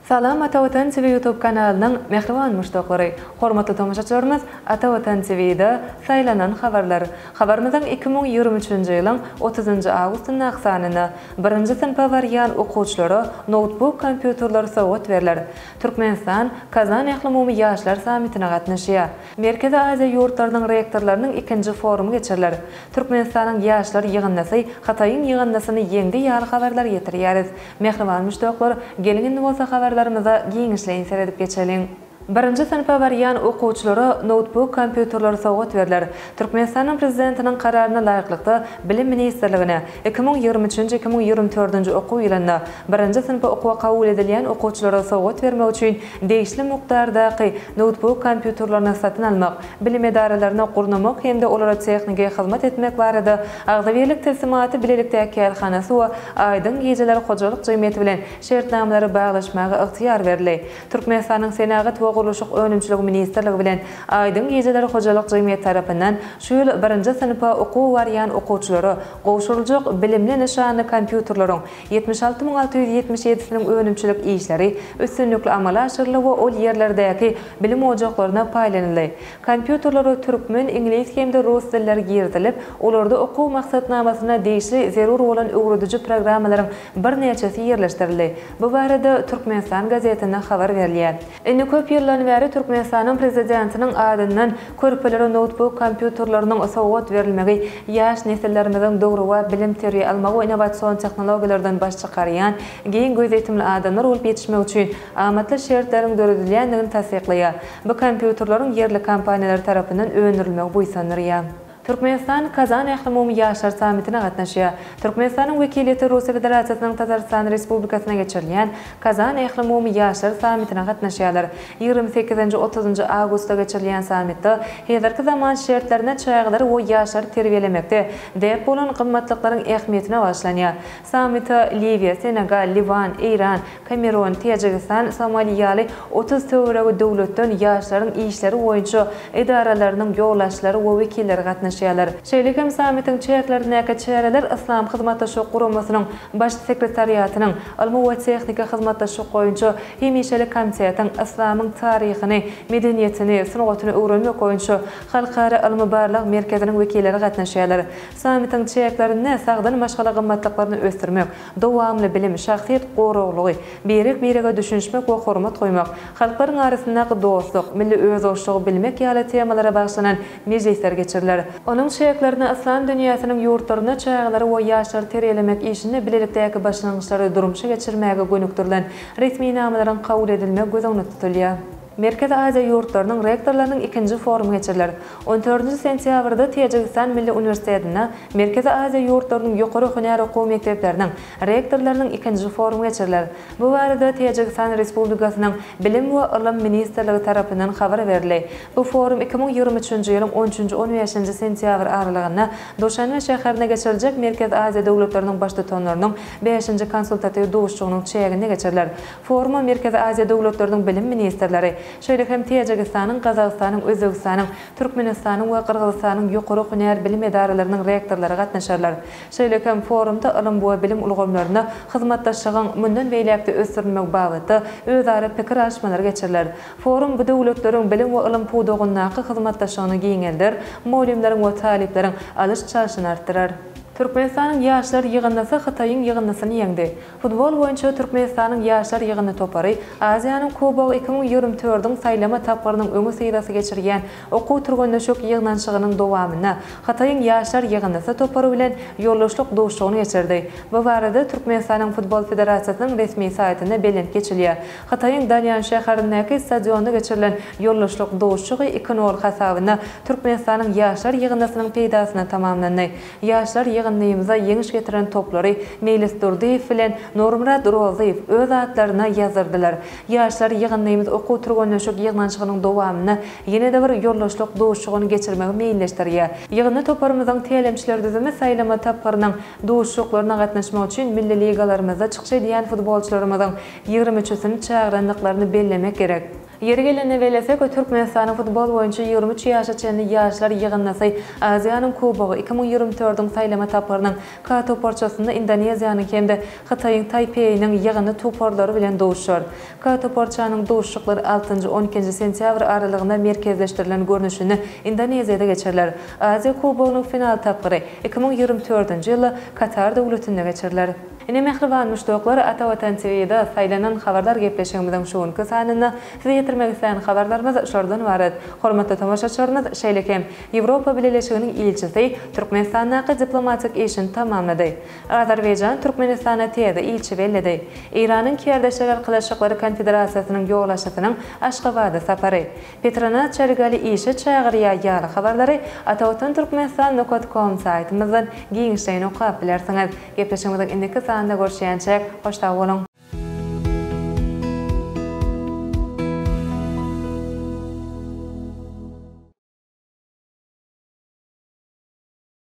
Salam Atavatan TV YouTube kanalının mehriban müştaqları. Hormatly tamaşaçylarymyz, Atavatan TV'de saylanan habarlar. Habarymyzyň 2023-nji ýylyň 30-njy awgustyny aksanyny 1-nji synpa barýan okuwçylara notebook kompýuterler sowgat berilýär. Türkmenistan Kazan Ähli Umumy ýaşlar sammitine gatnaşýar. Merkezi Aziýa ýurtlarynyň rektorlarynyň 2-nji forumy geçirilýär. Türkmenistanyň ýaşlar ýygyndasy Hataýyň ýygyndasyny ýeňdi ýaly habarlar getirýäris. Mehriban müştaqlar, gelin bolsa habarlarymyza giňişleýin seredip geçelim. 1-nji synpa barýan okuwçylara notebook kompýuterler sowgat berilýär. Türkmenistanyň prezidentiniň kararyna laýyklykda Bilim ministrligine 2023-2024-nji okuw ýylynda 1-nji synpa okuwa kabul edilýän okuwçylara sowgat bermek üçin degişli mukdardaky notebook kompýuterlerini satyn almak, bilim edaralaryna gurnamak hemde olara texnikaga hyzmat etmek barada Agdaberlik teslimaty bilelikdäki ýarhanasy we Aýdyň Gejeler hojalyk jemgyýeti bilen şertnamalary baglaşmagy ygtyýar berilýär. Türkmenistanyň Senagat Guruluşyk Önümçilik Ministrligi bilen Aýdyň Gejeler hojalyk jemgyýeti tarapyndan şu ýyl 1-nji synpa okuw barýan okuwçylara gowşuryljak bilimli nişanly kompýuterleriň 76677-siniň önümçilik işleri üstünlükli amala aşyrylyp we ol ýerlerdäki bilim ojaklaryna paýlanyldy. Kompýuterlere türkmen, ingliz hemde rus dilleri girtilip, olarda okuw maksatnamasyna degişli zerur bolan öwrüdüji programmalaryň bir neçesi ýerleşdirildi. Bu barada Türkmenistan gazetine habar berilýär. Köp ýyllardan beri Türkmenistanyň prezidentiniň adyndan körpelere notebook kompýuterlerining sowgat berilmegi ýaş nesillerimiziň dogry we bilim terbiýe almagy we innowasion tehnologiýalardan baş çykarýan giň gözetimli adamlar bolup ýetişmek üçin amatly şertleriň döredilýändigini tasdiqlaýar. Bu kompýuterleriň yerli kompaniýalar tarapyndan öňürilmegi buýsanyrýar. Türkmenistan Kazan Ähli Umumy ýaşlar sammitine gatnaşýar. Türkmenistanyň wekiliýeti Russiýa Federatsiýasynyň Tatarstan Respublikasyna geçirilýän Kazan Ähli Umumy ýaşlar sammitine gatnaşýarlar. 28-30 awgustda geçirilýän sammitde häzirki zaman şertlerine çaýgylar we ýaşlar terbiýelemekde dep bolan gymmatlyklaryň ähmiýetine başlanýar. Sammitde Liviýa, Senegal, Livan, Iran, Kamerun, Tajikistan, Somaliýa ýaly 30 töweregi döwletden ýaşlaryň işleri boýunça edaralarynyň ýoldaşlary we wekilleri gatnaşýar. Şeýlekem sammitiň çäklerine çäreler Islam hyzmatdaşlyk guramasynyň baş sekretariýatynyň ilmi we tehnika hyzmatdaşlyk boýunça hemişelik komissiyatiň islamyň taryhyny, medeniýetini, sungatyny öwrenmek boýunça halkara ilmi barlyk merkeziniň wekilleri gatnaşýarlar. Sammitiň çäklerine sagdan başga gymmatlyklaryny ösdürmek, dowamly bilim, şahsiýet goruglygy, berek-berege düşünmek we hormat goýmak, halklaryň arasyndaky dostluk, milli özdeşligi bilmek ýaly temalara baglanýan mejlisler geçirilýär. Onun şeýeklerine Islam dünýäsiniň ýurtlaryna çaýgylary we ýaşlar terbiýelemek işini bilelikdäki başlangyçlary durumça geçirmäge gönükdirilen resmi namalaryň kabul edilmek gözüňde tutulýar. Merkezi Aziýa ýurtlarynyň rektorlarynyň 2-nji forumy geçirilýär. 14-nji sentýabrda Tajikistan Milli Uniwersitetinde Merkezi Aziýa ýurtlarynyň ýokary hünär okuw mekdepleriniň rektorlarynyň 2-nji forumy geçirilýär. Bu barada Tajikistan Respublikasynyň Bilim we Ilim Ministrligi tarapyndan habar berildi. Bu forum 2023-nji ýylyň 13-15-nji sentýabr aralygynda Doşanbe şäherine geçiriljek Merkezi Aziýa döwletleriniň baş tutanlarynyň 5-nji konsultativ duşugynyň çägine geçirilýär. Foruma Merkezi Aziýa döwletleriniň bilim ministrleri şeýle hem Tajikistanyň, Gazagystanyň, Özbegistanyň, Türkmenistanyň we Kyrgyzstanyň ýokary hünär bilim edaralarynyň rektorlary gatnaşarlar. Şeýle hem forumda ilim we bilim ulgamlaryna hyzmatdaşlygyň mundan beýlekde ösdürilmek bagyda özara pikir alşmalar geçirilýär. Forum bu döwletleriň bilim we ilim pudugynyňky hyzmatdaşlygyny giňeldir, muallimleriň we talipleriň alış çalyşyny artdyrar. Türkmenistanyň ýaşlar ýygyndasy Hataýyň ýygyndasyny ýeňdi. Futbol boýunça Türkmenistanyň ýaşlar ýygyny topary Aziýanyň Kubogy 2024-iň saýlama tapgarynyň öňü seýdasy geçirýän okuw turgandaşyk ýygnançygynyň dowamyna Hataýyň ýaşlar ýygyndasy topary bilen ýoldaşlyk duşugyny geçirdi. Bu barada Türkmenistanyň Futbol Federasiýasynyň resmi saýtyna beýlenip geçilýär. Hataýyň Dalyan şäherindäki stadionda geçirilen ýoldaşlyk duşugy 2-0 hasabyna Türkmenistanyň ýaşlar ýygyndasynyň peýdasyna tamamlandy. Ýaşlar ýygyndymyza ýeňiş getiren toplary Melis Durdiýew bilen Nurmurad Roziýew öz atlaryna ýazyrdylar. Ýaşlar ýygynymyz okuw turgandaşyk ýygnançygynyň dowamyna ýene-de bir ýoldaşlyk duşugyny geçirmegi meýilleşdirýär. Ýygyny toparymyzyň teýlemçiler düzümi saýlama tapgarynyň duşuklaryna gatnaşmak üçin milli ligalarymyzda çykşy diýen futbolçylarymyzyň 23-sini çağıranlyklaryny bellemek gerek. Yeri gelene welesek Türkmenistan futbol boýunça 23 ýaşa çenli ýaşlar ýygynnasy Aziýanyň Kubogy 2024-iň saýlama etaplarynyň K toporçasynda Indoneziýanyň hemde Hytaýyň Taipei'niň ýygyny toporlary bilen dowuşar. K toporçanyň dowuşuklary 6-12 sentýabr aralygynda merkezleşdirilen görnüşini Indoneziýada geçirler. Aziýa Kubogynyň final etapları 2024-nji ýyly Katar döwletinde geçirler. Ine mehriban müştoklar Ata Watan TV'de saylanan habarlar gepleşigimizden şuňky sanyna size ýetirmek isleýän habarlarymyz şordan ibaret. Hormatly tamaşaçylarymyz, şeýlekem Ýewropa Birleşiginiň ilçisi Türkmenistanyň diplomatik işini tamamlady. Azerbaýjan Türkmenistana täze ilçi belledi. Iranyň Kerdeşler Kılaşykları Konfederasiýasynyň ýoglaşysynyň Aşgabatda sapary. Petronas çargali işi çagyrýar ýaly habarlary Ata Watan Türkmenistan.com saýtymyzdan giňişden okap bilersiňiz. Gepleşigimizden indiki sanda görüşýänçek hoşta bolun.